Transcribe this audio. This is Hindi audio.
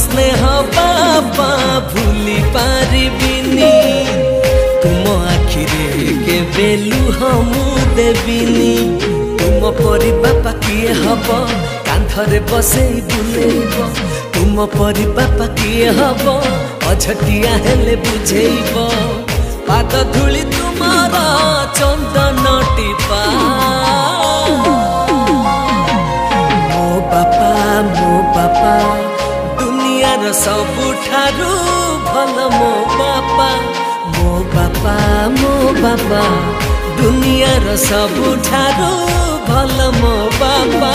स्नेह बापा भूली पारिबिनी तुम आखिरे के बेलु हमू देविनी तुम परी बापा किए हब कांधरे बसे बुलेब तुम परी बापा किए हब अझटिया हेले बुझेब पाद धूली तुमार चंदन टीपा मो बापा दुनियार सबुठारू भल मो बापा दुनियार सबुठारू भल मो बापा।